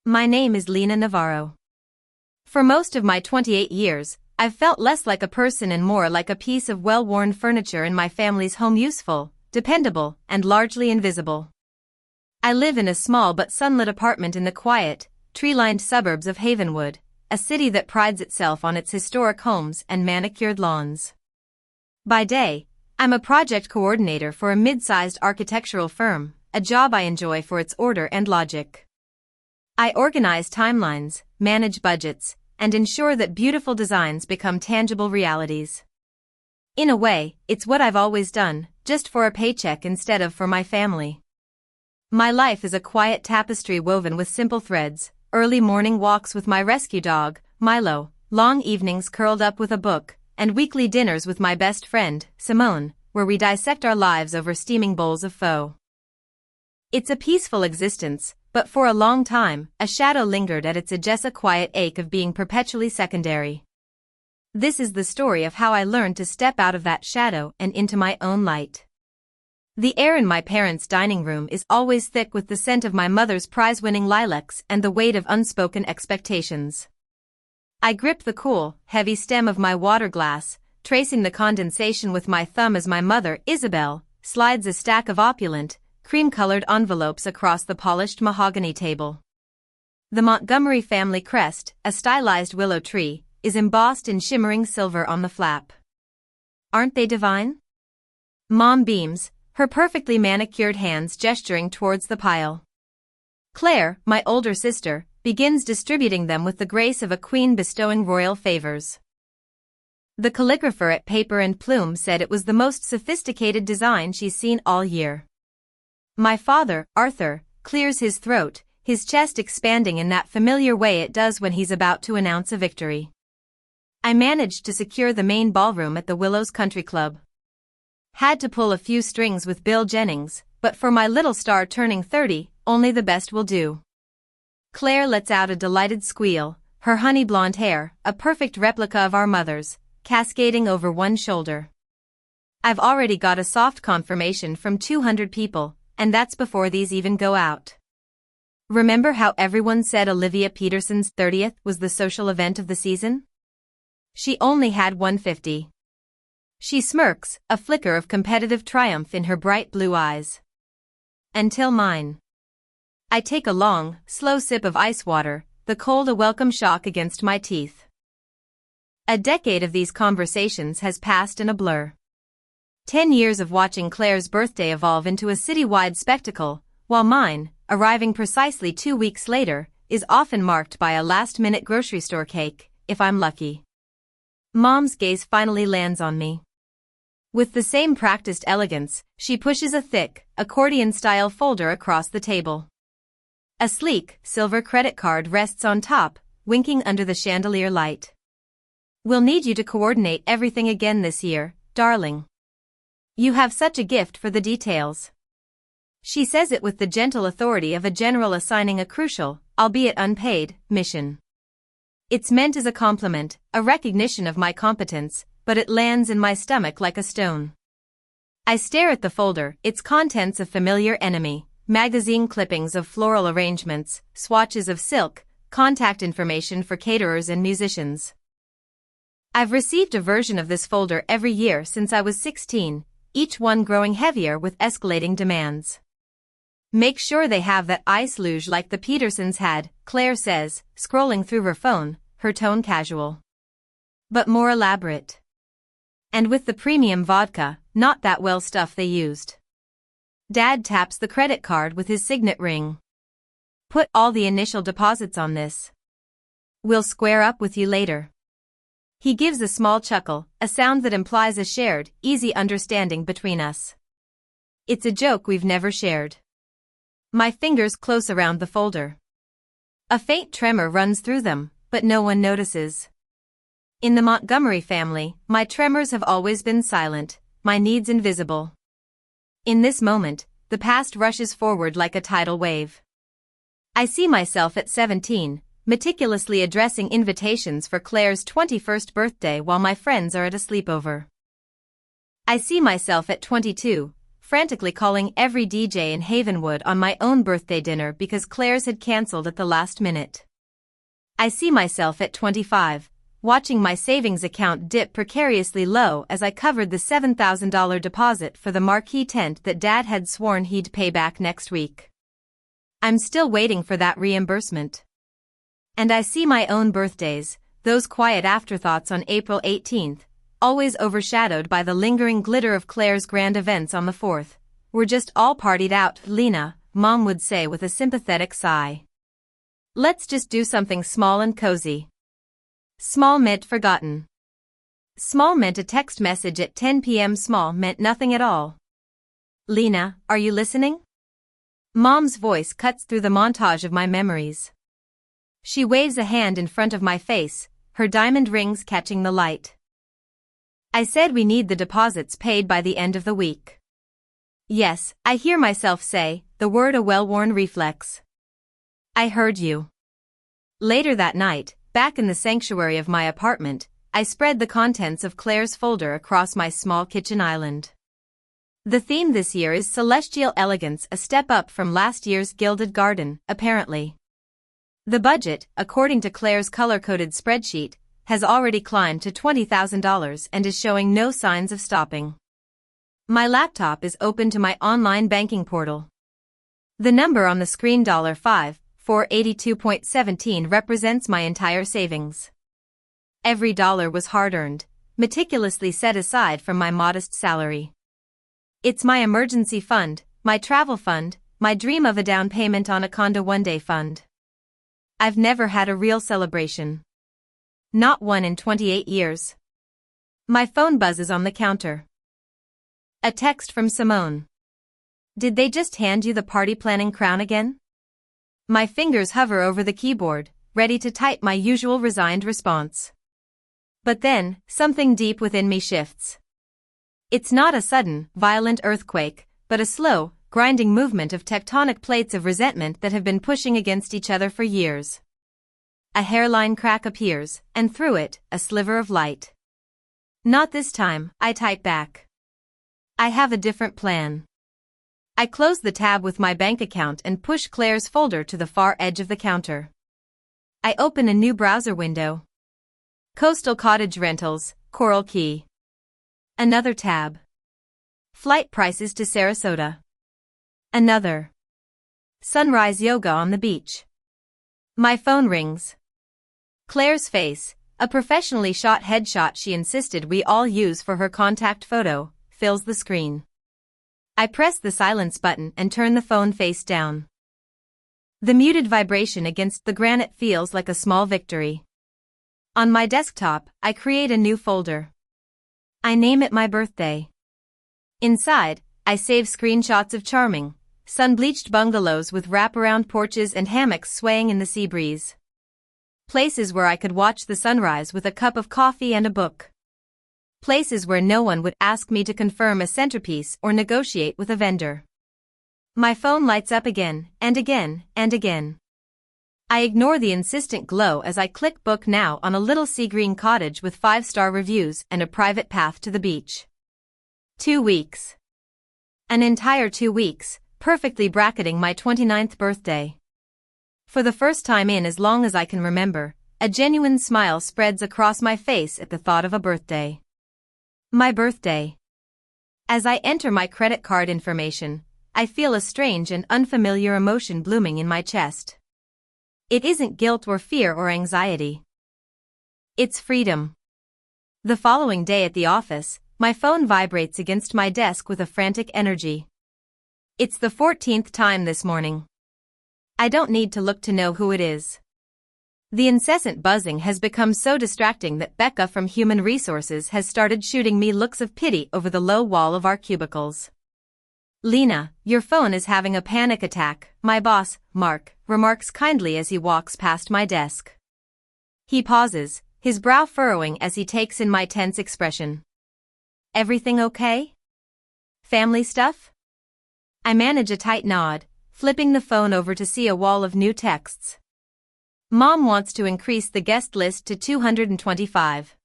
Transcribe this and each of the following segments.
My name is Lena Navarro. For most of my 28 years, I've felt less like a person and more like a piece of well-worn furniture in my family's home, useful, dependable, and largely invisible. I live in a small but sunlit apartment in the quiet, tree-lined suburbs of Havenwood, a city that prides itself on its historic homes and manicured lawns. By day, I'm a project coordinator for a mid-sized architectural firm, a job I enjoy for its order and logic. I organize timelines, manage budgets, and ensure that beautiful designs become tangible realities. In a way, it's what I've always done, just for a paycheck instead of for my family. My life is a quiet tapestry woven with simple threads, early morning walks with my rescue dog, Milo, long evenings curled up with a book, and weekly dinners with my best friend, Simone, where we dissect our lives over steaming bowls of pho. It's a peaceful existence, but for a long time, a shadow lingered at its edges, a quiet ache of being perpetually secondary. This is the story of how I learned to step out of that shadow and into my own light. The air in my parents' dining room is always thick with the scent of my mother's prize-winning lilacs and the weight of unspoken expectations. I grip the cool, heavy stem of my water glass, tracing the condensation with my thumb as my mother, Isabel, slides a stack of opulent, cream-colored envelopes across the polished mahogany table. The Montgomery family crest, a stylized willow tree, is embossed in shimmering silver on the flap. Aren't they divine? Mom beams, her perfectly manicured hands gesturing towards the pile. Claire, my older sister, begins distributing them with the grace of a queen bestowing royal favors. The calligrapher at Paper and Plume said it was the most sophisticated design she's seen all year. My father, Arthur, clears his throat, his chest expanding in that familiar way it does when he's about to announce a victory. I managed to secure the main ballroom at the Willows Country Club. Had to pull a few strings with Bill Jennings, but for my little star turning 30, only the best will do. Claire lets out a delighted squeal, her honey blonde hair, a perfect replica of our mother's, cascading over one shoulder. I've already got a soft confirmation from 200 people, and that's before these even go out. Remember how everyone said Olivia Peterson's 30th was the social event of the season? She only had 150. She smirks, a flicker of competitive triumph in her bright blue eyes. Until mine. I take a long, slow sip of ice water, the cold a welcome shock against my teeth. A decade of these conversations has passed in a blur. 10 years of watching Claire's birthday evolve into a citywide spectacle, while mine, arriving precisely 2 weeks later, is often marked by a last-minute grocery store cake, if I'm lucky. Mom's gaze finally lands on me. With the same practiced elegance, she pushes a thick, accordion-style folder across the table. A sleek, silver credit card rests on top, winking under the chandelier light. We'll need you to coordinate everything again this year, darling. You have such a gift for the details. She says it with the gentle authority of a general assigning a crucial, albeit unpaid, mission. It's meant as a compliment, a recognition of my competence, but it lands in my stomach like a stone. I stare at the folder, its contents a familiar enemy, magazine clippings of floral arrangements, swatches of silk, contact information for caterers and musicians. I've received a version of this folder every year since I was 16, each one growing heavier with escalating demands. Make sure they have that ice luge like the Petersons had, Claire says, scrolling through her phone, her tone casual. But more elaborate. And with the premium vodka, not that well stuff they used. Dad taps the credit card with his signet ring. Put all the initial deposits on this. We'll square up with you later. He gives a small chuckle, a sound that implies a shared, easy understanding between us. It's a joke we've never shared. My fingers close around the folder. A faint tremor runs through them, but no one notices. In the Montgomery family, my tremors have always been silent, my needs invisible. In this moment, the past rushes forward like a tidal wave. I see myself at 17, meticulously addressing invitations for Claire's 21st birthday while my friends are at a sleepover. I see myself at 22, frantically calling every DJ in Havenwood on my own birthday dinner because Claire's had cancelled at the last minute. I see myself at 25, watching my savings account dip precariously low as I covered the $7,000 deposit for the marquee tent that Dad had sworn he'd pay back next week. I'm still waiting for that reimbursement. And I see my own birthdays, those quiet afterthoughts on April 18th, always overshadowed by the lingering glitter of Claire's grand events on the 4th. We're just all partied out, Lena, Mom would say with a sympathetic sigh. Let's just do something small and cozy. Small meant forgotten. Small meant a text message at 10 p.m. Small meant nothing at all. Lena, are you listening? Mom's voice cuts through the montage of my memories. She waves a hand in front of my face, her diamond rings catching the light. I said we need the deposits paid by the end of the week. Yes, I hear myself say, the word a well-worn reflex. I heard you. Later that night, back in the sanctuary of my apartment, I spread the contents of Claire's folder across my small kitchen island. The theme this year is celestial elegance, a step up from last year's gilded garden, apparently. The budget, according to Claire's color-coded spreadsheet, has already climbed to $20,000 and is showing no signs of stopping. My laptop is open to my online banking portal. The number on the screen $5,482.17 represents my entire savings. Every dollar was hard-earned, meticulously set aside from my modest salary. It's my emergency fund, my travel fund, my dream of a down payment on a condo one-day fund. I've never had a real celebration. Not one in 28 years. My phone buzzes on the counter. A text from Simone. Did they just hand you the party planning crown again? My fingers hover over the keyboard, ready to type my usual resigned response. But then, something deep within me shifts. It's not a sudden, violent earthquake, but a slow, grinding movement of tectonic plates of resentment that have been pushing against each other for years. A hairline crack appears, and through it, a sliver of light. Not this time, I type back. I have a different plan. I close the tab with my bank account and push Claire's folder to the far edge of the counter. I open a new browser window. Coastal Cottage Rentals, Coral Key. Another tab. Flight prices to Sarasota. Another. Sunrise yoga on the beach. My phone rings. Claire's face, a professionally shot headshot she insisted we all use for her contact photo, fills the screen. I press the silence button and turn the phone face down. The muted vibration against the granite feels like a small victory. On my desktop, I create a new folder. I name it my birthday. Inside, I save screenshots of charming, sun-bleached bungalows with wraparound porches and hammocks swaying in the sea breeze. Places where I could watch the sunrise with a cup of coffee and a book. Places where no one would ask me to confirm a centerpiece or negotiate with a vendor. My phone lights up again, and again, and again. I ignore the insistent glow as I click book now on a little sea green cottage with 5-star reviews and a private path to the beach. 2 weeks. An entire 2 weeks, perfectly bracketing my 29th birthday. For the first time in as long as I can remember, a genuine smile spreads across my face at the thought of a birthday. My birthday. As I enter my credit card information, I feel a strange and unfamiliar emotion blooming in my chest. It isn't guilt or fear or anxiety. It's freedom. The following day at the office, my phone vibrates against my desk with a frantic energy. It's the 14th time this morning. I don't need to look to know who it is. The incessant buzzing has become so distracting that Becca from Human Resources has started shooting me looks of pity over the low wall of our cubicles. Lena, your phone is having a panic attack, my boss, Mark, remarks kindly as he walks past my desk. He pauses, his brow furrowing as he takes in my tense expression. Everything okay? Family stuff? I manage a tight nod, flipping the phone over to see a wall of new texts. Mom wants to increase the guest list to 225.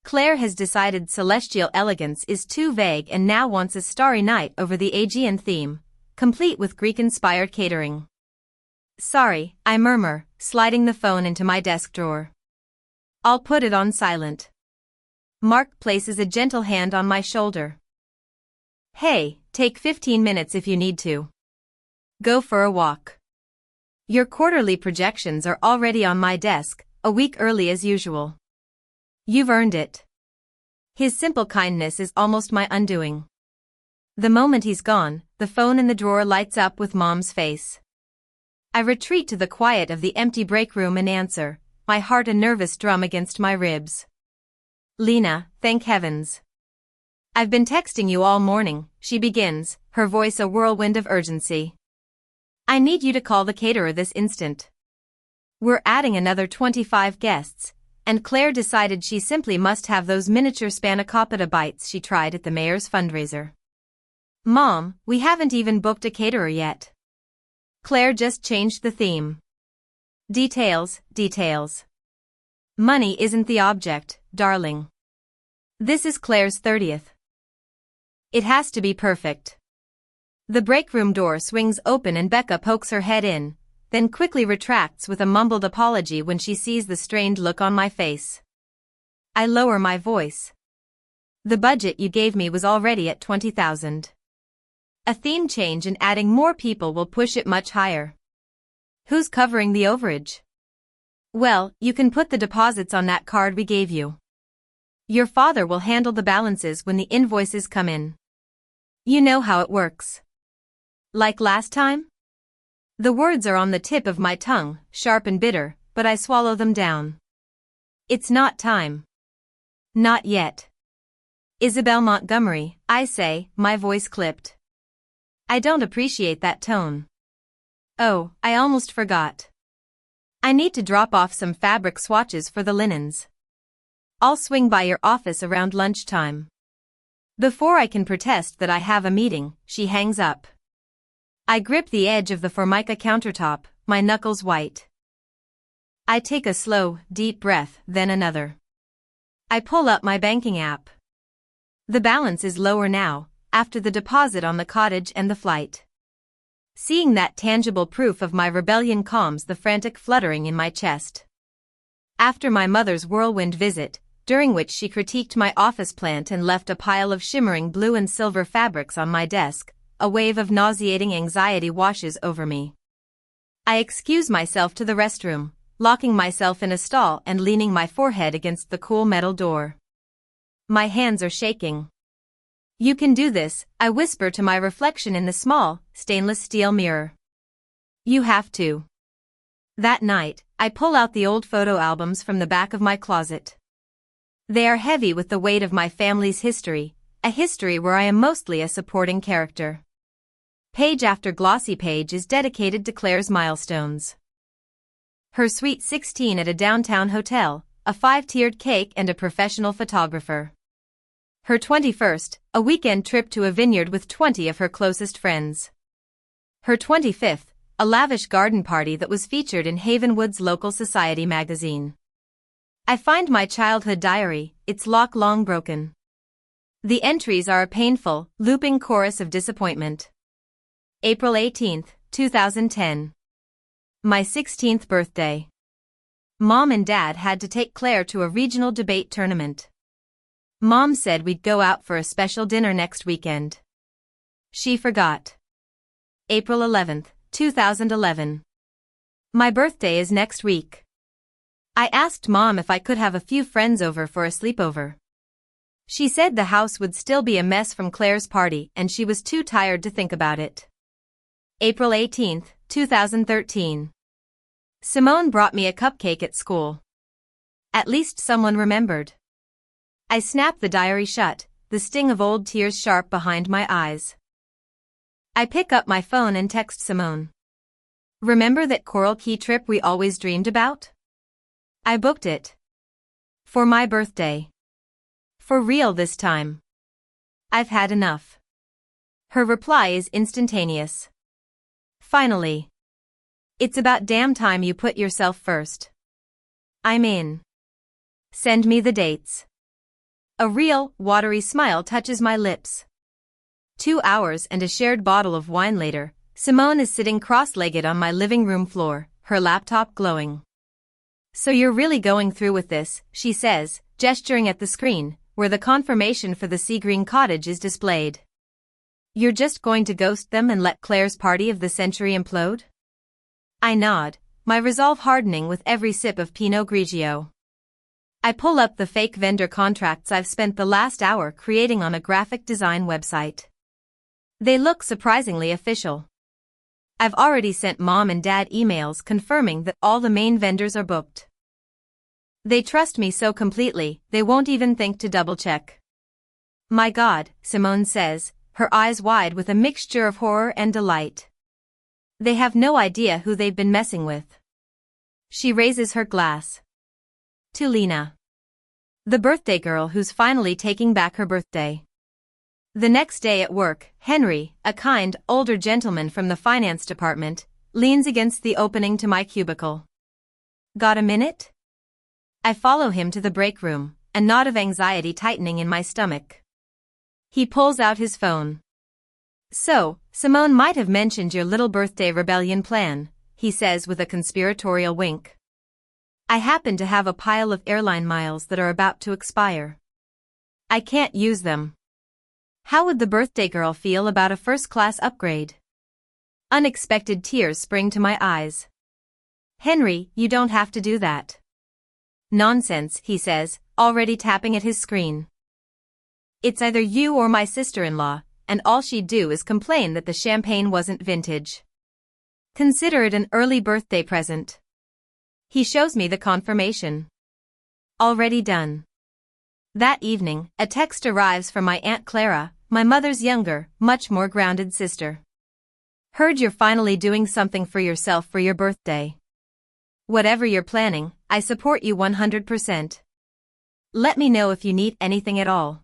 Claire has decided celestial elegance is too vague and now wants a starry night over the Aegean theme, complete with Greek-inspired catering. Sorry, I murmur, sliding the phone into my desk drawer. I'll put it on silent. Mark places a gentle hand on my shoulder. Hey, take 15 minutes if you need to. Go for a walk. Your quarterly projections are already on my desk, a week early as usual. You've earned it. His simple kindness is almost my undoing. The moment he's gone, the phone in the drawer lights up with Mom's face. I retreat to the quiet of the empty break room and answer, my heart a nervous drum against my ribs. Lena, thank heavens. I've been texting you all morning, she begins, her voice a whirlwind of urgency. I need you to call the caterer this instant. We're adding another 25 guests, and Claire decided she simply must have those miniature spanakopita bites she tried at the mayor's fundraiser. Mom, we haven't even booked a caterer yet. Claire just changed the theme. Details, details. Money isn't the object, darling. This is Claire's 30th. It has to be perfect. The break room door swings open and Becca pokes her head in, then quickly retracts with a mumbled apology when she sees the strained look on my face. I lower my voice. The budget you gave me was already at 20,000. A theme change and adding more people will push it much higher. Who's covering the overage? Well, you can put the deposits on that card we gave you. Your father will handle the balances when the invoices come in. You know how it works. Like last time? The words are on the tip of my tongue, sharp and bitter, but I swallow them down. It's not time. Not yet. Isabel Montgomery, I say, my voice clipped. I don't appreciate that tone. Oh, I almost forgot. I need to drop off some fabric swatches for the linens. I'll swing by your office around lunchtime. Before I can protest that I have a meeting, she hangs up. I grip the edge of the Formica countertop, my knuckles white. I take a slow, deep breath, then another. I pull up my banking app. The balance is lower now, after the deposit on the cottage and the flight. Seeing that tangible proof of my rebellion calms the frantic fluttering in my chest. After my mother's whirlwind visit, during which she critiqued my office plant and left a pile of shimmering blue and silver fabrics on my desk, a wave of nauseating anxiety washes over me. I excuse myself to the restroom, locking myself in a stall and leaning my forehead against the cool metal door. My hands are shaking. You can do this, I whisper to my reflection in the small, stainless steel mirror. You have to. That night, I pull out the old photo albums from the back of my closet. They are heavy with the weight of my family's history, a history where I am mostly a supporting character. Page after glossy page is dedicated to Claire's milestones. Her sweet 16 at a downtown hotel, a 5-tiered cake and a professional photographer. Her 21st, a weekend trip to a vineyard with 20 of her closest friends. Her 25th, a lavish garden party that was featured in Havenwood's local society magazine. I find my childhood diary, its lock long broken. The entries are a painful, looping chorus of disappointment. April 18, 2010. My 16th birthday. Mom and Dad had to take Claire to a regional debate tournament. Mom said we'd go out for a special dinner next weekend. She forgot. April 11, 2011. My birthday is next week. I asked Mom if I could have a few friends over for a sleepover. She said the house would still be a mess from Claire's party and she was too tired to think about it. April 18, 2013. Simone brought me a cupcake at school. At least someone remembered. I snap the diary shut, the sting of old tears sharp behind my eyes. I pick up my phone and text Simone. Remember that Coral Key trip we always dreamed about? I booked it. For my birthday. For real this time. I've had enough. Her reply is instantaneous. Finally. It's about damn time you put yourself first. I'm in. Send me the dates. A real, watery smile touches my lips. 2 hours and a shared bottle of wine later, Simone is sitting cross-legged on my living room floor, her laptop glowing. "So you're really going through with this," she says, gesturing at the screen, where the confirmation for the Seagreen cottage is displayed. "You're just going to ghost them and let Claire's party of the century implode?" I nod, my resolve hardening with every sip of Pinot Grigio. I pull up the fake vendor contracts I've spent the last hour creating on a graphic design website. They look surprisingly official. I've already sent Mom and Dad emails confirming that all the main vendors are booked. They trust me so completely, they won't even think to double-check. "My God," Simone says, her eyes wide with a mixture of horror and delight. "They have no idea who they've been messing with." She raises her glass. To Lena, the birthday girl who's finally taking back her birthday. The next day at work, Henry, a kind, older gentleman from the finance department, leans against the opening to my cubicle. "Got a minute?" I follow him to the break room, a knot of anxiety tightening in my stomach. He pulls out his phone. "So, Simone might have mentioned your little birthday rebellion plan," he says with a conspiratorial wink. "I happen to have a pile of airline miles that are about to expire. I can't use them. How would the birthday girl feel about a first-class upgrade?" Unexpected tears spring to my eyes. "Henry, you don't have to do that." "Nonsense," he says, already tapping at his screen. "It's either you or my sister-in-law, and all she'd do is complain that the champagne wasn't vintage. Consider it an early birthday present." He shows me the confirmation. Already done. That evening, a text arrives from my Aunt Clara, my mother's younger, much more grounded sister. "Heard you're finally doing something for yourself for your birthday. Whatever you're planning, I support you 100%. Let me know if you need anything at all."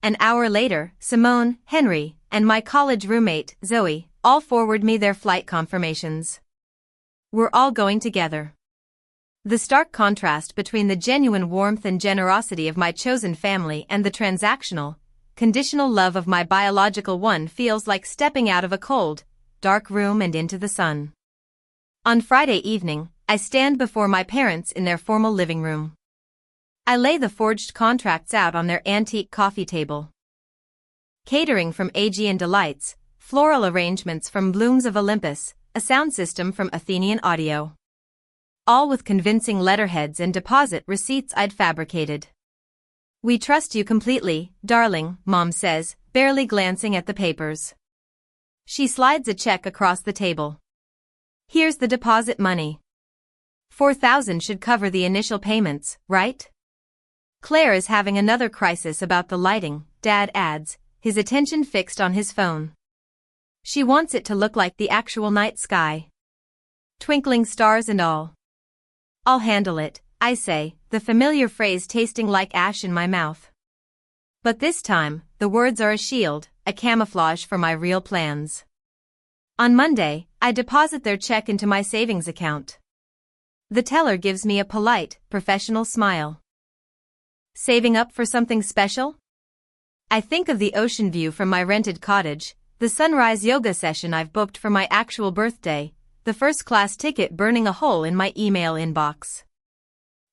An hour later, Simone, Henry, and my college roommate, Zoe, all forward me their flight confirmations. We're all going together. The stark contrast between the genuine warmth and generosity of my chosen family and the transactional, conditional love of my biological one feels like stepping out of a cold, dark room and into the sun. On Friday evening, I stand before my parents in their formal living room. I lay the forged contracts out on their antique coffee table. Catering from Aegean Delights, floral arrangements from Blooms of Olympus, a sound system from Athenian Audio. All with convincing letterheads and deposit receipts I'd fabricated. "We trust you completely, darling," Mom says, barely glancing at the papers. She slides a check across the table. "Here's the deposit money. $4,000 should cover the initial payments, right?" "Claire is having another crisis about the lighting," Dad adds, his attention fixed on his phone. "She wants it to look like the actual night sky. Twinkling stars and all." "I'll handle it," I say, the familiar phrase tasting like ash in my mouth. But this time, the words are a shield, a camouflage for my real plans. On Monday, I deposit their check into my savings account. The teller gives me a polite, professional smile. "Saving up for something special?" I think of the ocean view from my rented cottage, the sunrise yoga session I've booked for my actual birthday, the first-class ticket burning a hole in my email inbox.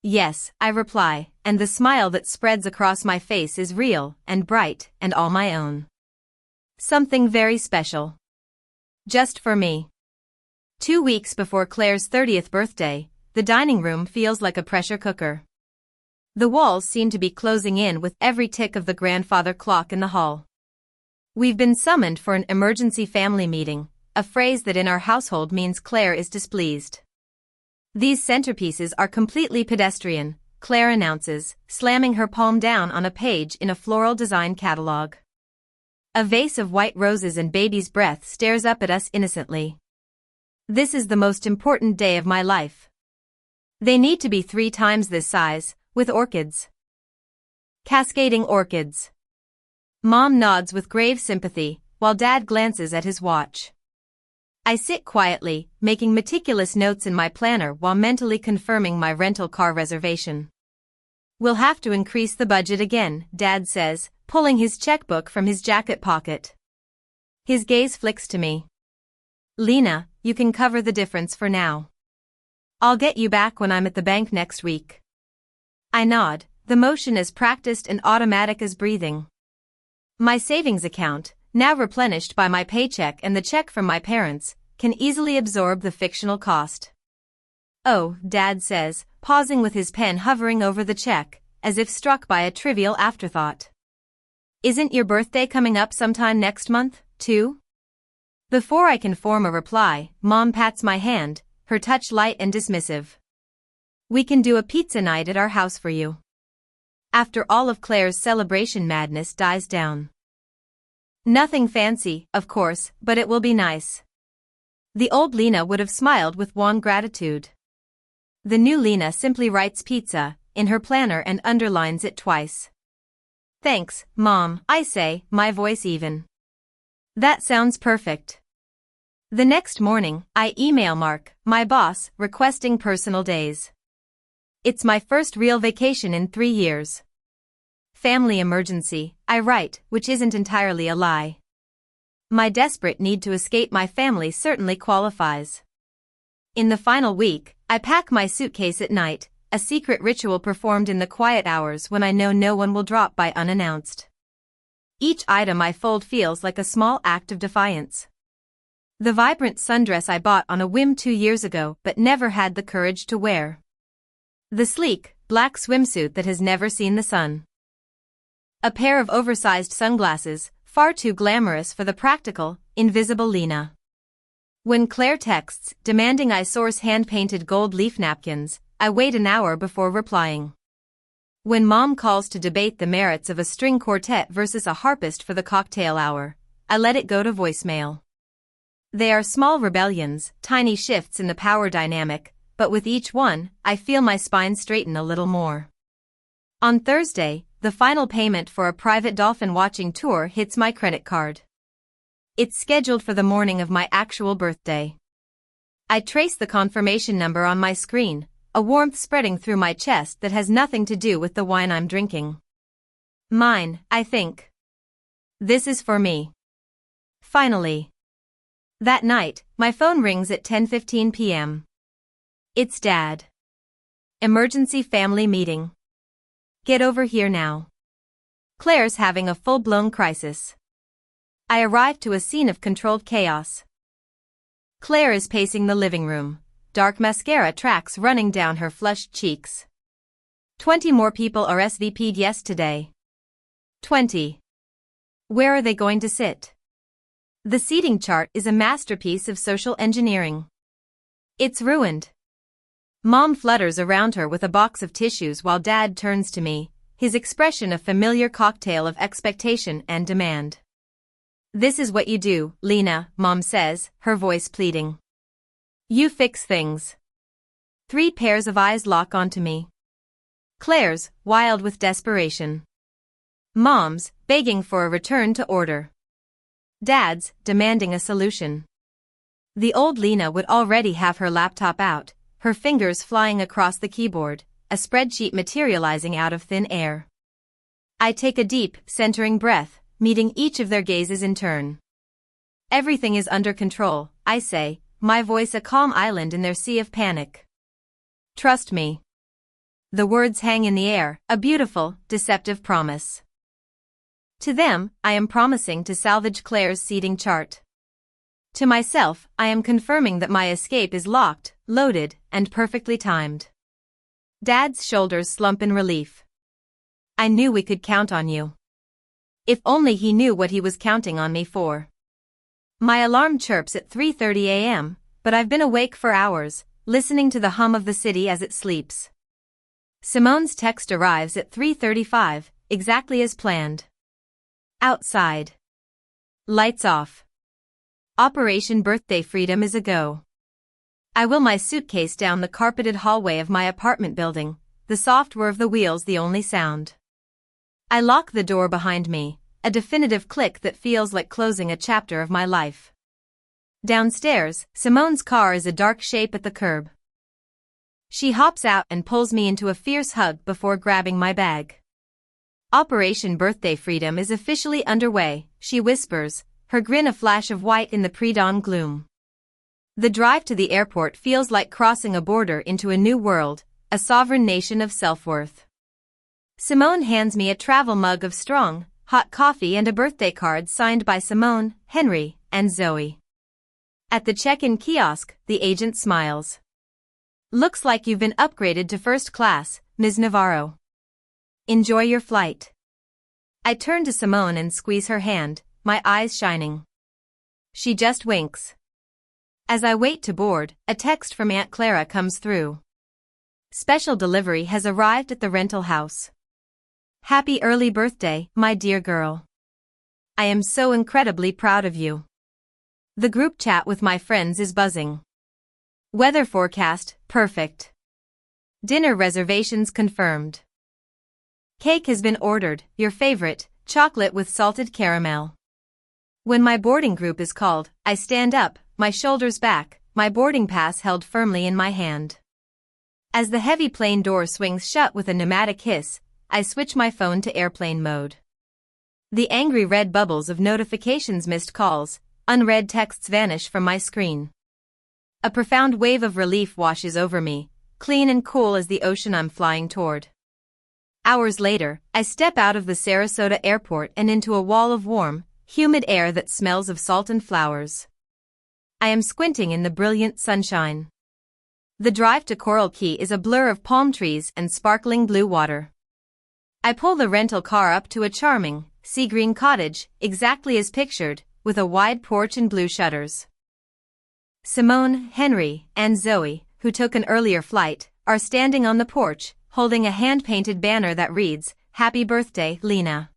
"Yes," I reply, and the smile that spreads across my face is real and bright and all my own. Something very special. Just for me. 2 weeks before Claire's 30th birthday, the dining room feels like a pressure cooker. The walls seem to be closing in with every tick of the grandfather clock in the hall. We've been summoned for an emergency family meeting, a phrase that in our household means Claire is displeased. "These centerpieces are completely pedestrian," Claire announces, slamming her palm down on a page in a floral design catalog. A vase of white roses and baby's breath stares up at us innocently. "This is the most important day of my life. They need to be 3 times this size, with orchids. Cascading orchids." Mom nods with grave sympathy, while Dad glances at his watch. I sit quietly, making meticulous notes in my planner while mentally confirming my rental car reservation. We'll have to increase the budget again, Dad says, pulling his checkbook from his jacket pocket. His gaze flicks to me. Lena, you can cover the difference for now. I'll get you back when I'm at the bank next week. I nod, the motion as practiced and automatic as breathing. My savings account, now replenished by my paycheck and the check from my parents, can easily absorb the fictional cost. Oh, Dad says, pausing with his pen hovering over the check, as if struck by a trivial afterthought. Isn't your birthday coming up sometime next month, too? Before I can form a reply, Mom pats my hand, her touch light and dismissive. We can do a pizza night at our house for you. After all of Claire's celebration madness dies down. Nothing fancy, of course, but it will be nice. The old Lena would have smiled with wan gratitude. The new Lena simply writes pizza in her planner and underlines it twice. Thanks, Mom, I say, my voice even. That sounds perfect. The next morning, I email Mark, my boss, requesting personal days. It's my first real vacation in 3 years. Family emergency, I write, which isn't entirely a lie. My desperate need to escape my family certainly qualifies. In the final week, I pack my suitcase at night, a secret ritual performed in the quiet hours when I know no one will drop by unannounced. Each item I fold feels like a small act of defiance. The vibrant sundress I bought on a whim 2 years ago but never had the courage to wear. The sleek, black swimsuit that has never seen the sun. A pair of oversized sunglasses, far too glamorous for the practical, invisible Lena. When Claire texts, demanding I source hand-painted gold leaf napkins, I wait an hour before replying. When Mom calls to debate the merits of a string quartet versus a harpist for the cocktail hour, I let it go to voicemail. They are small rebellions, tiny shifts in the power dynamic, but with each one, I feel my spine straighten a little more. On Thursday, the final payment for a private dolphin watching tour hits my credit card. It's scheduled for the morning of my actual birthday. I trace the confirmation number on my screen, a warmth spreading through my chest that has nothing to do with the wine I'm drinking. Mine, I think. This is for me. Finally. That night, my phone rings at 10:15 p.m. It's Dad. Emergency family meeting. Get over here now. Claire's having a full-blown crisis. I arrive to a scene of controlled chaos. Claire is pacing the living room, dark mascara tracks running down her flushed cheeks. 20 more people RSVP'd yesterday. 20. Where are they going to sit? The seating chart is a masterpiece of social engineering. It's ruined. Mom flutters around her with a box of tissues while Dad turns to me, his expression a familiar cocktail of expectation and demand. This is what you do, Lena, Mom says, her voice pleading. You fix things. 3 pairs of eyes lock onto me. Claire's, wild with desperation. Mom's, begging for a return to order. Dad's, demanding a solution. The old Lena would already have her laptop out, her fingers flying across the keyboard, a spreadsheet materializing out of thin air. I take a deep, centering breath, meeting each of their gazes in turn. Everything is under control, I say, my voice a calm island in their sea of panic. Trust me. The words hang in the air, a beautiful, deceptive promise. To them, I am promising to salvage Claire's seating chart. To myself, I am confirming that my escape is locked, loaded, and perfectly timed. Dad's shoulders slump in relief. I knew we could count on you. If only he knew what he was counting on me for. My alarm chirps at 3:30 a.m., but I've been awake for hours, listening to the hum of the city as it sleeps. Simone's text arrives at 3:35, exactly as planned. Outside. Lights off. Operation Birthday Freedom is a go. I wheel my suitcase down the carpeted hallway of my apartment building, the soft whir of the wheels the only sound. I lock the door behind me, a definitive click that feels like closing a chapter of my life. Downstairs, Simone's car is a dark shape at the curb. She hops out and pulls me into a fierce hug before grabbing my bag. Operation Birthday Freedom is officially underway, she whispers, her grin a flash of white in the pre-dawn gloom. The drive to the airport feels like crossing a border into a new world, a sovereign nation of self-worth. Simone hands me a travel mug of strong, hot coffee and a birthday card signed by Simone, Henry, and Zoe. At the check-in kiosk, the agent smiles. Looks like you've been upgraded to first class, Ms. Navarro. Enjoy your flight. I turn to Simone and squeeze her hand, my eyes shining. She just winks. As I wait to board, a text from Aunt Clara comes through. Special delivery has arrived at the rental house. Happy early birthday, my dear girl. I am so incredibly proud of you. The group chat with my friends is buzzing. Weather forecast, perfect. Dinner reservations confirmed. Cake has been ordered, your favorite, chocolate with salted caramel. When my boarding group is called, I stand up, my shoulders back, my boarding pass held firmly in my hand. As the heavy plane door swings shut with a pneumatic hiss, I switch my phone to airplane mode. The angry red bubbles of notifications, missed calls, unread texts vanish from my screen. A profound wave of relief washes over me, clean and cool as the ocean I'm flying toward. Hours later, I step out of the Sarasota airport and into a wall of warm, humid air that smells of salt and flowers. I am squinting in the brilliant sunshine. The drive to Coral Key is a blur of palm trees and sparkling blue water. I pull the rental car up to a charming, sea-green cottage, exactly as pictured, with a wide porch and blue shutters. Simone, Henry, and Zoe, who took an earlier flight, are standing on the porch, holding a hand-painted banner that reads, "Happy Birthday, Lena."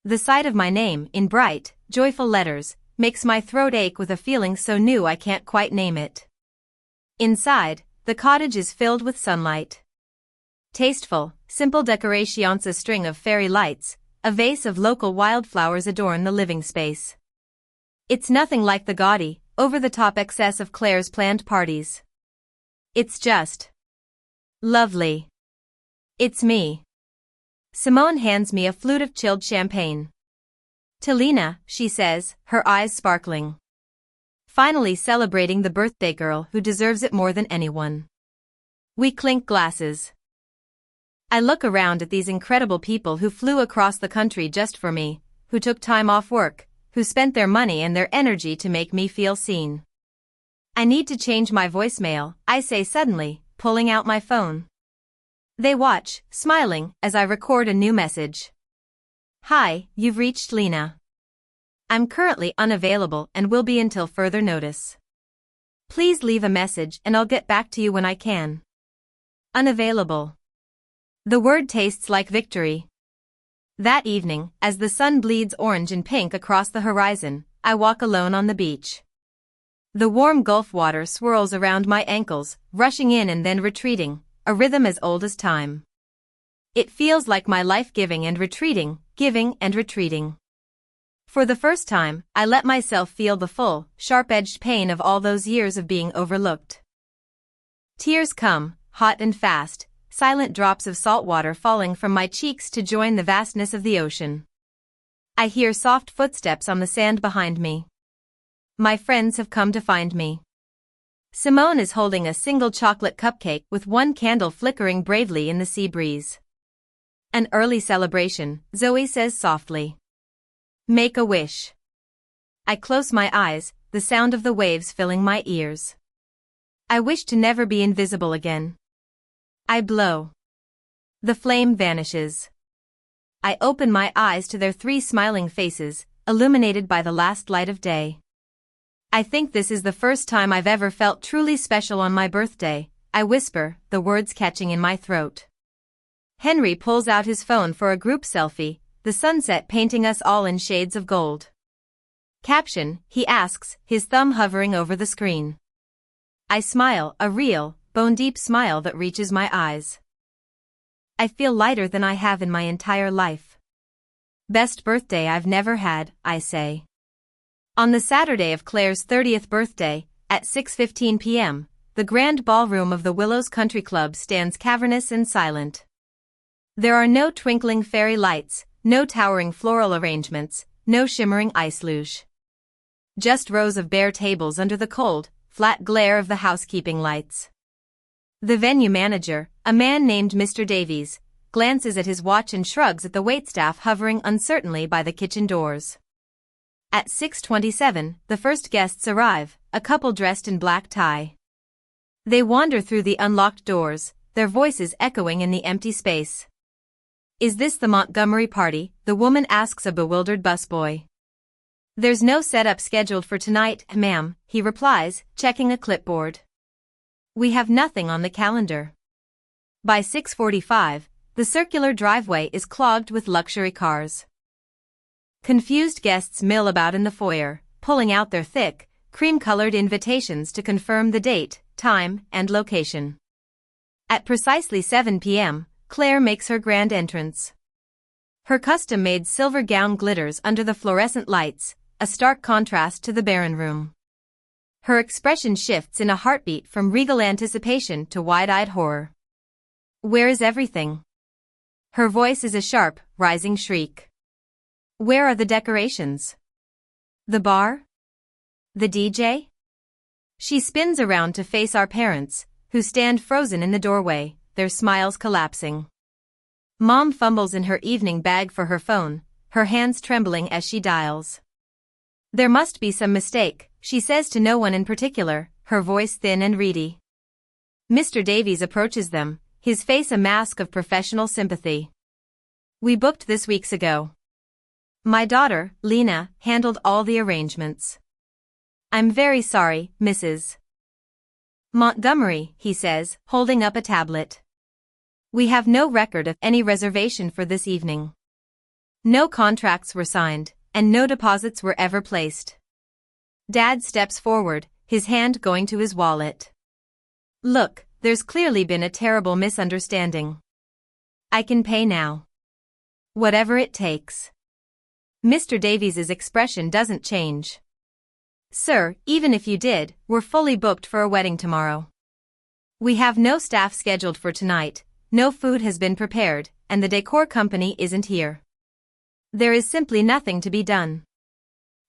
The sight of my name, in bright, joyful letters, makes my throat ache with a feeling so new I can't quite name it. Inside, the cottage is filled with sunlight. Tasteful, simple decorations, a string of fairy lights, a vase of local wildflowers adorn the living space. It's nothing like the gaudy, over-the-top excess of Claire's planned parties. It's just lovely. It's me. Simone hands me a flute of chilled champagne. To Lena, she says, her eyes sparkling. Finally celebrating the birthday girl who deserves it more than anyone. We clink glasses. I look around at these incredible people who flew across the country just for me, who took time off work, who spent their money and their energy to make me feel seen. I need to change my voicemail, I say suddenly, pulling out my phone. They watch, smiling, as I record a new message. Hi, you've reached Lena. I'm currently unavailable and will be until further notice. Please leave a message and I'll get back to you when I can. Unavailable. The word tastes like victory. That evening, as the sun bleeds orange and pink across the horizon, I walk alone on the beach. The warm Gulf water swirls around my ankles, rushing in and then retreating, a rhythm as old as time. It feels like my life giving and retreating, giving and retreating. For the first time, I let myself feel the full, sharp-edged pain of all those years of being overlooked. Tears come, hot and fast, silent drops of salt water falling from my cheeks to join the vastness of the ocean. I hear soft footsteps on the sand behind me. My friends have come to find me. Simone is holding a single chocolate cupcake with one candle flickering bravely in the sea breeze. An early celebration, Zoe says softly. Make a wish. I close my eyes, the sound of the waves filling my ears. I wish to never be invisible again. I blow. The flame vanishes. I open my eyes to their three smiling faces, illuminated by the last light of day. I think this is the first time I've ever felt truly special on my birthday, I whisper, the words catching in my throat. Henry pulls out his phone for a group selfie, the sunset painting us all in shades of gold. Caption, he asks, his thumb hovering over the screen. I smile, a real, bone-deep smile that reaches my eyes. I feel lighter than I have in my entire life. Best birthday I've never had, I say. On the Saturday of Claire's 30th birthday, at 6:15 p.m., the grand ballroom of the Willows Country Club stands cavernous and silent. There are no twinkling fairy lights, no towering floral arrangements, no shimmering ice luge. Just rows of bare tables under the cold, flat glare of the housekeeping lights. The venue manager, a man named Mr. Davies, glances at his watch and shrugs at the waitstaff hovering uncertainly by the kitchen doors. At 6:27, the first guests arrive, a couple dressed in black tie. They wander through the unlocked doors, their voices echoing in the empty space. "Is this the Montgomery party?" the woman asks a bewildered busboy. "There's no setup scheduled for tonight, ma'am," he replies, checking a clipboard. "We have nothing on the calendar." By 6:45, the circular driveway is clogged with luxury cars. Confused guests mill about in the foyer, pulling out their thick, cream-colored invitations to confirm the date, time, and location. At precisely 7 p.m., Claire makes her grand entrance. Her custom-made silver gown glitters under the fluorescent lights, a stark contrast to the barren room. Her expression shifts in a heartbeat from regal anticipation to wide-eyed horror. "Where is everything?" Her voice is a sharp, rising shriek. "Where are the decorations? The bar? The DJ?" She spins around to face our parents, who stand frozen in the doorway, their smiles collapsing. Mom fumbles in her evening bag for her phone, her hands trembling as she dials. "There must be some mistake," she says to no one in particular, her voice thin and reedy. Mr. Davies approaches them, his face a mask of professional sympathy. "We booked this weeks ago. My daughter, Lena, handled all the arrangements." "I'm very sorry, Mrs. Montgomery," he says, holding up a tablet. "We have no record of any reservation for this evening. No contracts were signed, and no deposits were ever placed." Dad steps forward, his hand going to his wallet. "Look, there's clearly been a terrible misunderstanding. I can pay now. Whatever it takes." Mr. Davies's expression doesn't change. "Sir, even if you did, we're fully booked for a wedding tomorrow. We have no staff scheduled for tonight, no food has been prepared, and the decor company isn't here. There is simply nothing to be done."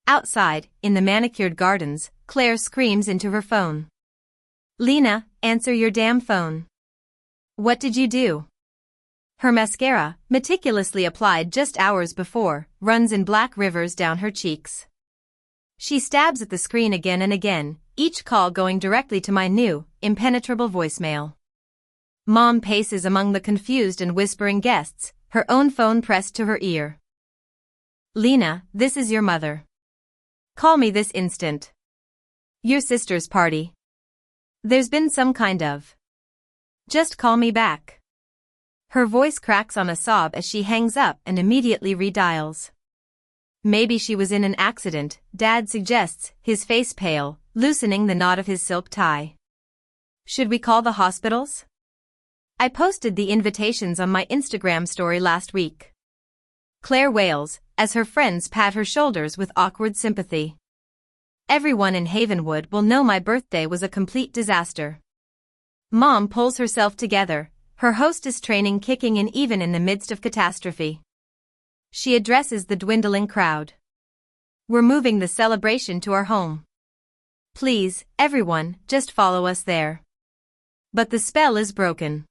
Outside, in the manicured gardens, Claire screams into her phone. "Lena, answer your damn phone. What did you do?" Her mascara, meticulously applied just hours before, runs in black rivers down her cheeks. She stabs at the screen again and again, each call going directly to my new, impenetrable voicemail. Mom paces among the confused and whispering guests, her own phone pressed to her ear. "Lena, this is your mother. Call me this instant. Your sister's party. There's been some kind of. Just call me back." Her voice cracks on a sob as she hangs up and immediately redials. "Maybe she was in an accident," Dad suggests, his face pale, loosening the knot of his silk tie. "Should we call the hospitals? I posted the invitations on my Instagram story last week." Claire wails, as her friends pat her shoulders with awkward sympathy. "Everyone in Havenwood will know my birthday was a complete disaster." Mom pulls herself together, her hostess training kicking in even in the midst of catastrophe. She addresses the dwindling crowd. "We're moving the celebration to our home. Please, everyone, just follow us there." But the spell is broken.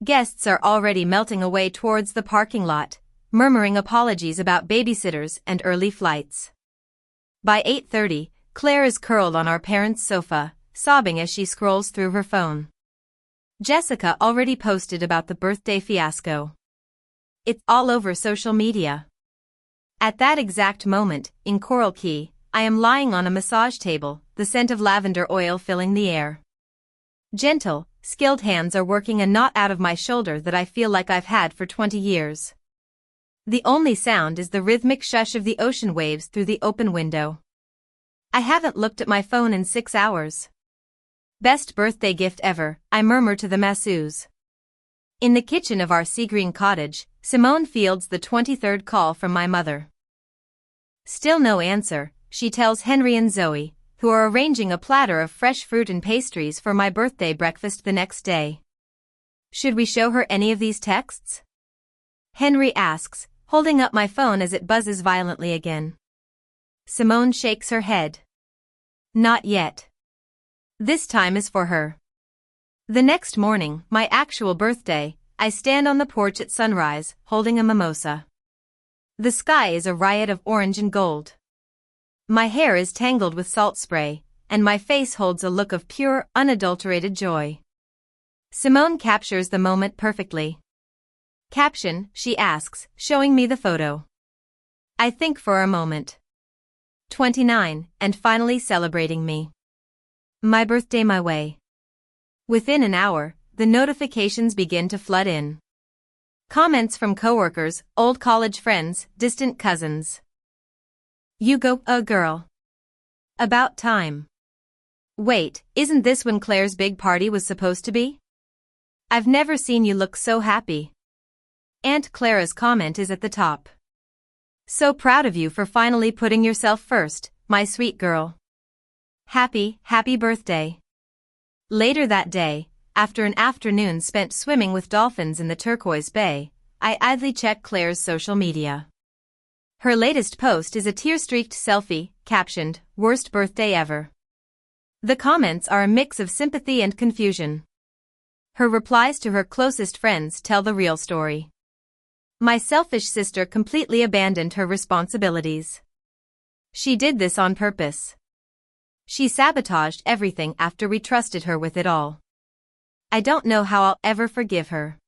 Guests are already melting away towards the parking lot, murmuring apologies about babysitters and early flights. By 8:30, Claire is curled on our parents' sofa, sobbing as she scrolls through her phone. Jessica already posted about the birthday fiasco. It's all over social media. At that exact moment, in Coral Key, I am lying on a massage table, the scent of lavender oil filling the air. Gentle, skilled hands are working a knot out of my shoulder that I feel like I've had for 20 years. The only sound is the rhythmic shush of the ocean waves through the open window. I haven't looked at my phone in 6 hours. "Best birthday gift ever," I murmur to the masseuse. In the kitchen of our Seagreen cottage, Simone fields the 23rd call from my mother. Still no answer, she tells Henry and Zoe, who are arranging a platter of fresh fruit and pastries for my birthday breakfast the next day. Should we show her any of these texts? Henry asks, holding up my phone as it buzzes violently again. Simone shakes her head. Not yet. This time is for her. The next morning, my actual birthday, I stand on the porch at sunrise, holding a mimosa. The sky is a riot of orange and gold. My hair is tangled with salt spray, and my face holds a look of pure, unadulterated joy. Simone captures the moment perfectly. Caption, she asks, showing me the photo. I think for a moment. 29, and finally celebrating me. My birthday my way. Within an hour, the notifications begin to flood in. Comments from coworkers, old college friends, distant cousins. You go, girl. About time. Wait, isn't this when Claire's big party was supposed to be? I've never seen you look so happy. Aunt Clara's comment is at the top. So proud of you for finally putting yourself first, my sweet girl. Happy birthday. Later that day, after an afternoon spent swimming with dolphins in the turquoise bay, I idly check Claire's social media. Her latest post is a tear-streaked selfie, captioned, "Worst birthday ever." The comments are a mix of sympathy and confusion. Her replies to her closest friends tell the real story. My selfish sister completely abandoned her responsibilities. She did this on purpose. She sabotaged everything after we trusted her with it all. I don't know how I'll ever forgive her.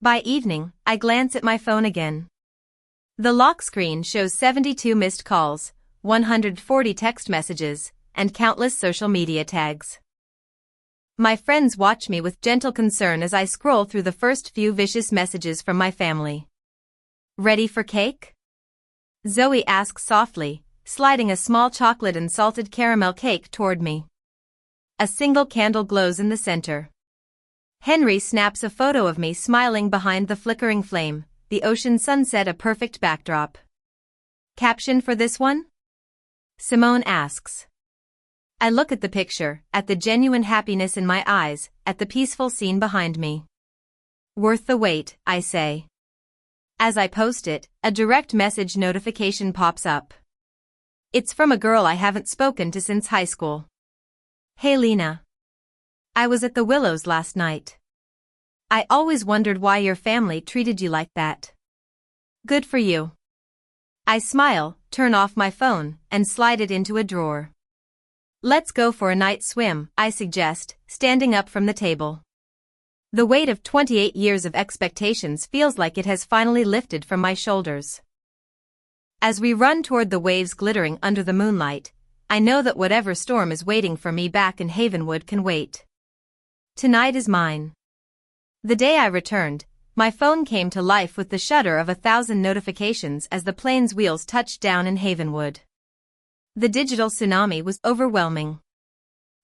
By evening, I glance at my phone again. The lock screen shows 72 missed calls, 140 text messages, and countless social media tags. My friends watch me with gentle concern as I scroll through the first few vicious messages from my family. Ready for cake? Zoe asks softly, sliding a small chocolate and salted caramel cake toward me. A single candle glows in the center. Henry snaps a photo of me smiling behind the flickering flame, the ocean sunset a perfect backdrop. Caption for this one? Simone asks. I look at the picture, at the genuine happiness in my eyes, at the peaceful scene behind me. Worth the wait, I say. As I post it, a direct message notification pops up. It's from a girl I haven't spoken to since high school. Hey Lena. I was at the Willows last night. I always wondered why your family treated you like that. Good for you. I smile, turn off my phone, and slide it into a drawer. Let's go for a night swim, I suggest, standing up from the table. The weight of 28 years of expectations feels like it has finally lifted from my shoulders. As we run toward the waves glittering under the moonlight, I know that whatever storm is waiting for me back in Havenwood can wait. Tonight is mine. The day I returned, my phone came to life with the shudder of 1,000 notifications as the plane's wheels touched down in Havenwood. The digital tsunami was overwhelming.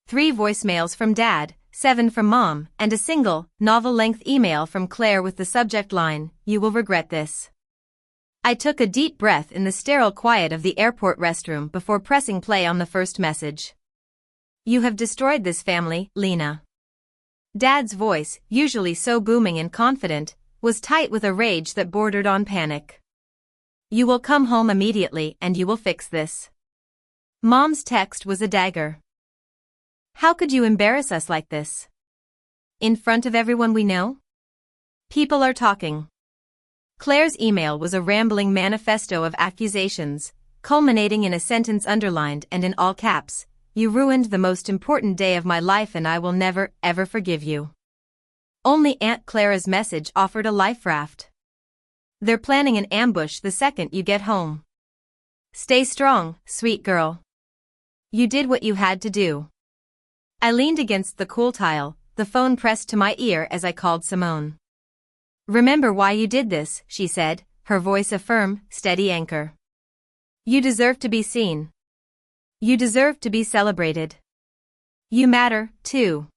3 voicemails from Dad, 7 from Mom, and a single, novel-length email from Claire with the subject line, "You will regret this." I took a deep breath in the sterile quiet of the airport restroom before pressing play on the first message. You have destroyed this family, Lena. Dad's voice, usually so booming and confident, was tight with a rage that bordered on panic. You will come home immediately and you will fix this. Mom's text was a dagger. How could you embarrass us like this? In front of everyone we know? People are talking. Claire's email was a rambling manifesto of accusations, culminating in a sentence underlined and in all caps, "You ruined the most important day of my life and I will never, ever forgive you." Only Aunt Clara's message offered a life raft. They're planning an ambush the second you get home. Stay strong, sweet girl. You did what you had to do. I leaned against the cool tile, the phone pressed to my ear as I called Simone. Remember why you did this, she said, her voice a firm, steady anchor. You deserve to be seen. You deserve to be celebrated. You matter, too.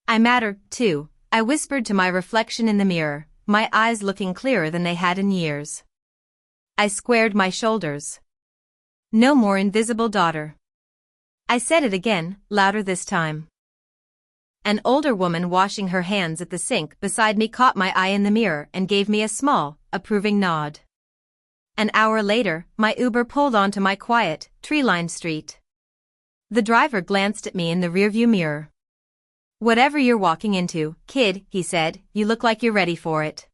I matter, too, I whispered to my reflection in the mirror, my eyes looking clearer than they had in years. I squared my shoulders. No more invisible daughter. I said it again, louder this time. An older woman washing her hands at the sink beside me caught my eye in the mirror and gave me a small, approving nod. An hour later, my Uber pulled onto my quiet, tree-lined street. The driver glanced at me in the rearview mirror. "Whatever you're walking into, kid," he said, "you look like you're ready for it."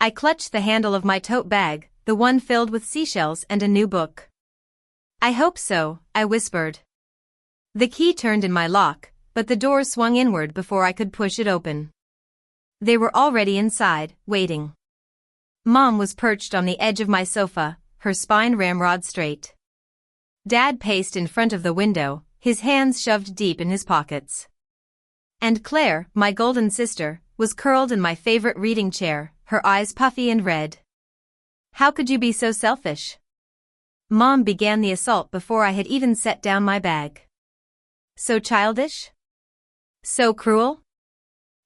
I clutched the handle of my tote bag, the one filled with seashells and a new book. "I hope so," I whispered. The key turned in my lock, but the door swung inward before I could push it open. They were already inside, waiting. Mom was perched on the edge of my sofa, her spine ramrod straight. Dad paced in front of the window, his hands shoved deep in his pockets. And Claire, my golden sister, was curled in my favorite reading chair, her eyes puffy and red. "How could you be so selfish?" Mom began the assault before I had even set down my bag. "So childish? So cruel?"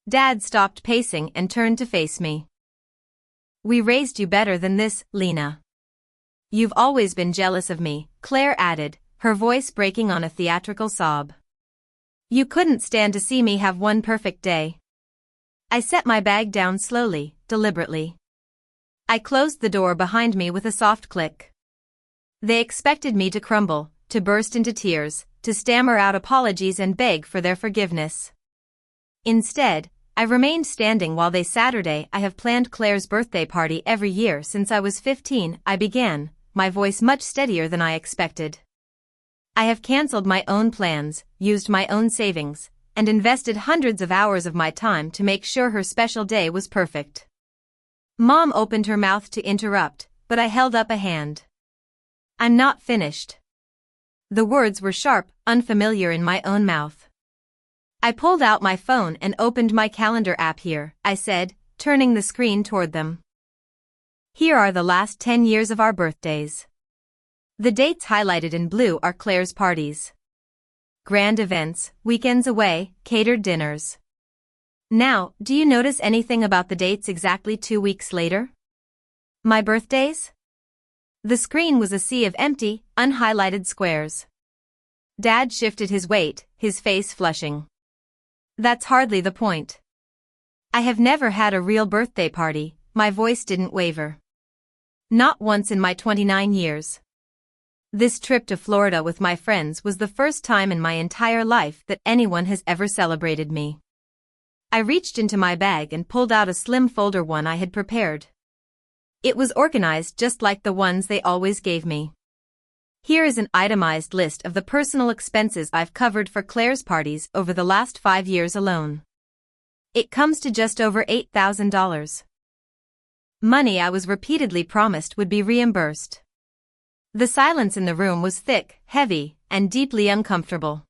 Dad stopped pacing and turned to face me. "We raised you better than this, Lena." "You've always been jealous of me," Claire added, her voice breaking on a theatrical sob. "You couldn't stand to see me have one perfect day." I set my bag down slowly, deliberately. I closed the door behind me with a soft click. They expected me to crumble, to burst into tears, to stammer out apologies and beg for their forgiveness. Instead, I remained standing while they Saturday. "I have planned Claire's birthday party every year since I was 15, I began, my voice much steadier than I expected. "I have cancelled my own plans, used my own savings, and invested hundreds of hours of my time to make sure her special day was perfect." Mom opened her mouth to interrupt, but I held up a hand. "I'm not finished." The words were sharp, unfamiliar in my own mouth. I pulled out my phone and opened my calendar app. "Here," I said, turning the screen toward them. "Here are the last 10 years of our birthdays." The dates highlighted in blue are Claire's parties. Grand events, weekends away, catered dinners. Now, do you notice anything about the dates exactly 2 weeks later? My birthdays? The screen was a sea of empty, unhighlighted squares. Dad shifted his weight, his face flushing. "That's hardly the point. I have never had a real birthday party." My voice didn't waver. "Not once in my 29 years. This trip to Florida with my friends was the first time in my entire life that anyone has ever celebrated me." I reached into my bag and pulled out a slim folder one I had prepared. It was organized just like the ones they always gave me. "Here is an itemized list of the personal expenses I've covered for Claire's parties over the last 5 years alone. It comes to just over $8,000. Money I was repeatedly promised would be reimbursed. The silence in the room was thick, heavy, and deeply uncomfortable.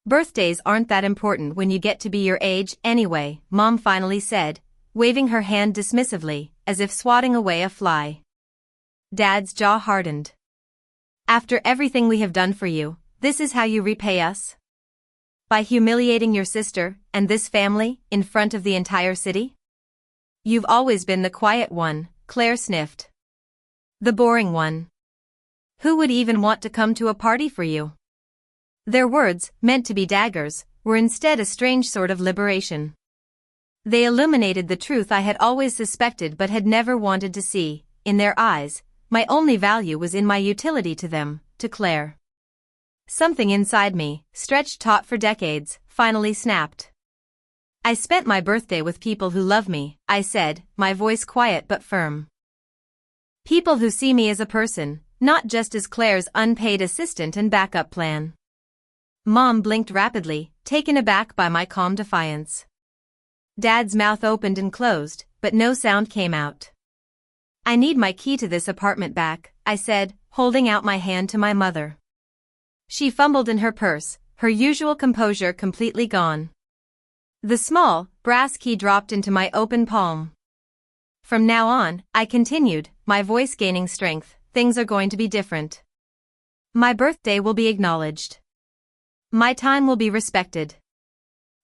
"Birthdays aren't that important when you get to be your age anyway," Mom finally said, waving her hand dismissively, as if swatting away a fly. Dad's jaw hardened. "After everything we have done for you, this is how you repay us? By humiliating your sister and this family in front of the entire city? You've always been the quiet one," Claire sniffed. "The boring one. Who would even want to come to a party for you?" Their words, meant to be daggers, were instead a strange sort of liberation. They illuminated the truth I had always suspected but had never wanted to see. In their eyes, my only value was in my utility to them, to Claire. Something inside me, stretched taut for decades, finally snapped. "I spent my birthday with people who love me," I said, my voice quiet but firm. "People who see me as a person, not just as Claire's unpaid assistant and backup plan." Mom blinked rapidly, taken aback by my calm defiance. Dad's mouth opened and closed, but no sound came out. "I need my key to this apartment back," I said, holding out my hand to my mother. She fumbled in her purse, her usual composure completely gone. The small, brass key dropped into my open palm. "From now on," I continued, my voice gaining strength, "things are going to be different. My birthday will be acknowledged. My time will be respected.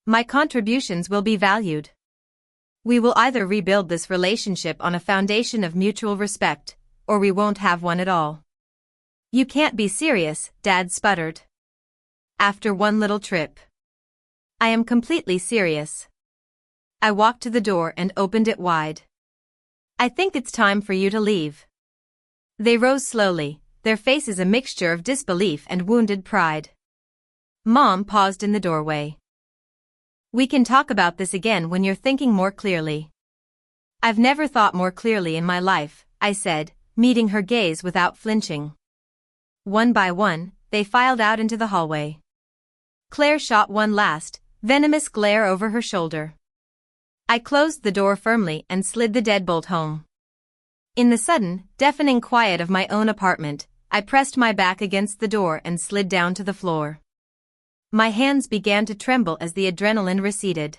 My contributions will be valued. We will either rebuild this relationship on a foundation of mutual respect, or we won't have one at all." "You can't be serious," Dad sputtered. after one little trip. I am completely serious. I walked to the door and opened it wide. I think it's time for you to leave. They rose slowly, their faces a mixture of disbelief and wounded pride. Mom paused in the doorway. We can talk about this again when you're thinking more clearly. I've never thought more clearly in my life, I said, meeting her gaze without flinching. One by one, they filed out into the hallway. Claire shot one last, venomous glare over her shoulder. I closed the door firmly and slid the deadbolt home. In the sudden, deafening quiet of my own apartment, I pressed my back against the door and slid down to the floor. My hands began to tremble as the adrenaline receded.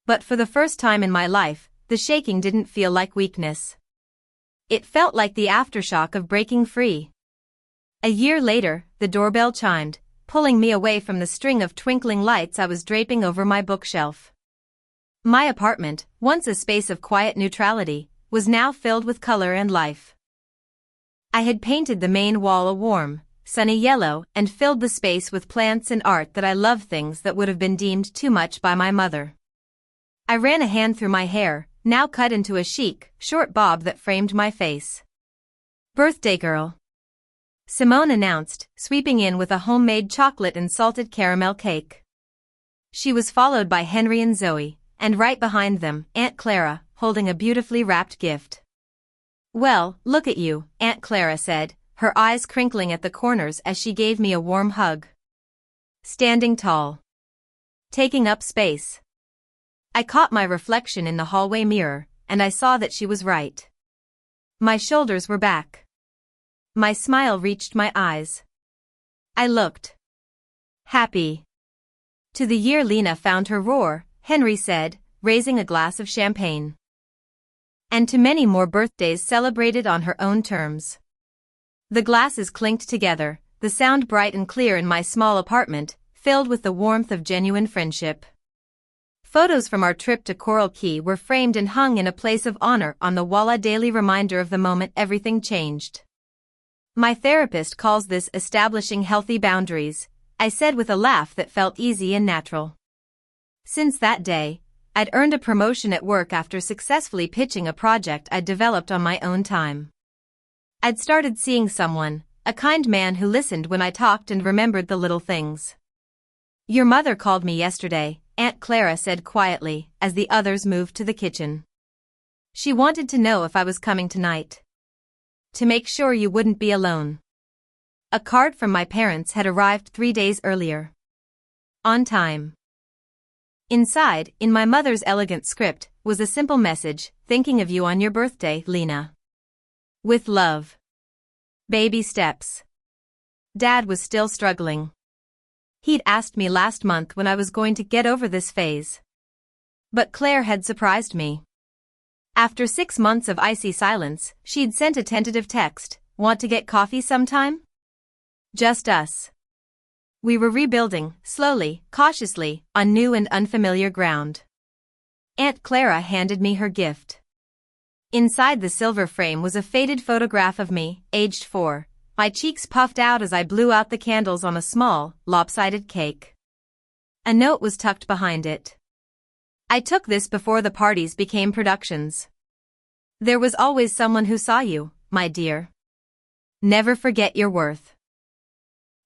But for the first time in my life, the shaking didn't feel like weakness. It felt like the aftershock of breaking free. A year later, the doorbell chimed, pulling me away from the string of twinkling lights I was draping over my bookshelf. My apartment, once a space of quiet neutrality, was now filled with color and life. I had painted the main wall a warm, sunny yellow and filled the space with plants and art that I love, things that would have been deemed too much by my mother. I ran a hand through my hair, now cut into a chic, short bob that framed my face. Birthday girl, Simone announced, sweeping in with a homemade chocolate and salted caramel cake. She was followed by Henry and Zoe, and right behind them, Aunt Clara, holding a beautifully wrapped gift. Well, look at you, Aunt Clara said, her eyes crinkling at the corners as she gave me a warm hug. Standing tall. Taking up space. I caught my reflection in the hallway mirror, and I saw that she was right. My shoulders were back. My smile reached my eyes. I looked happy. To the year Lena found her roar, Henry said, raising a glass of champagne. And to many more birthdays celebrated on her own terms. The glasses clinked together, the sound bright and clear in my small apartment, filled with the warmth of genuine friendship. Photos from our trip to Coral Key were framed and hung in a place of honor on the wall, a daily reminder of the moment everything changed. My therapist calls this establishing healthy boundaries, I said with a laugh that felt easy and natural. Since that day, I'd earned a promotion at work after successfully pitching a project I'd developed on my own time. I'd started seeing someone, a kind man who listened when I talked and remembered the little things. Your mother called me yesterday, Aunt Clara said quietly, as the others moved to the kitchen. She wanted to know if I was coming tonight. To make sure you wouldn't be alone. A card from my parents had arrived 3 days earlier. On time. Inside, in my mother's elegant script, was a simple message, thinking of you on your birthday, Lena. With love. Baby steps. Dad was still struggling. He'd asked me last month when I was going to get over this phase. But Claire had surprised me. After 6 months of icy silence, she'd sent a tentative text, want to get coffee sometime? Just us. We were rebuilding, slowly, cautiously, on new and unfamiliar ground. Aunt Clara handed me her gift. Inside the silver frame was a faded photograph of me, aged 4. My cheeks puffed out as I blew out the candles on a small, lopsided cake. A note was tucked behind it. I took this before the parties became productions. There was always someone who saw you, my dear. Never forget your worth.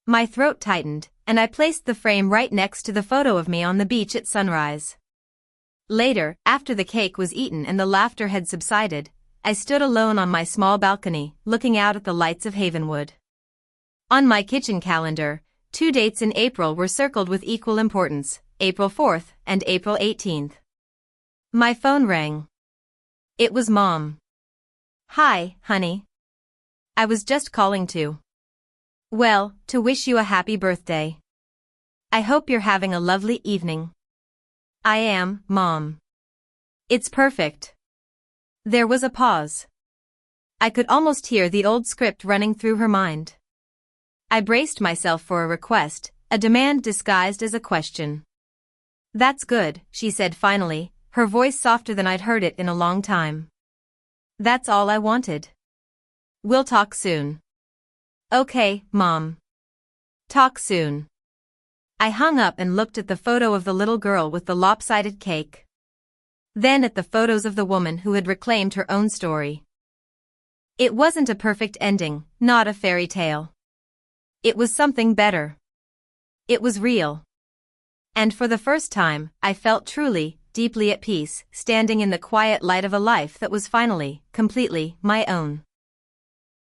My throat tightened, and I placed the frame right next to the photo of me on the beach at sunrise. Later, after the cake was eaten and the laughter had subsided, I stood alone on my small balcony, looking out at the lights of Havenwood. On my kitchen calendar, 2 dates in April were circled with equal importance, April 4th and April 18th. My phone rang. It was Mom. Hi, honey. I was just calling to wish you a happy birthday. I hope you're having a lovely evening. I am, Mom. It's perfect. There was a pause. I could almost hear the old script running through her mind. I braced myself for a request, a demand disguised as a question. That's good, she said finally, her voice softer than I'd heard it in a long time. That's all I wanted. We'll talk soon. Okay, Mom. Talk soon. I hung up and looked at the photo of the little girl with the lopsided cake. Then at the photos of the woman who had reclaimed her own story. It wasn't a perfect ending, not a fairy tale. It was something better. It was real. And for the first time, I felt truly, deeply at peace, standing in the quiet light of a life that was finally, completely, my own.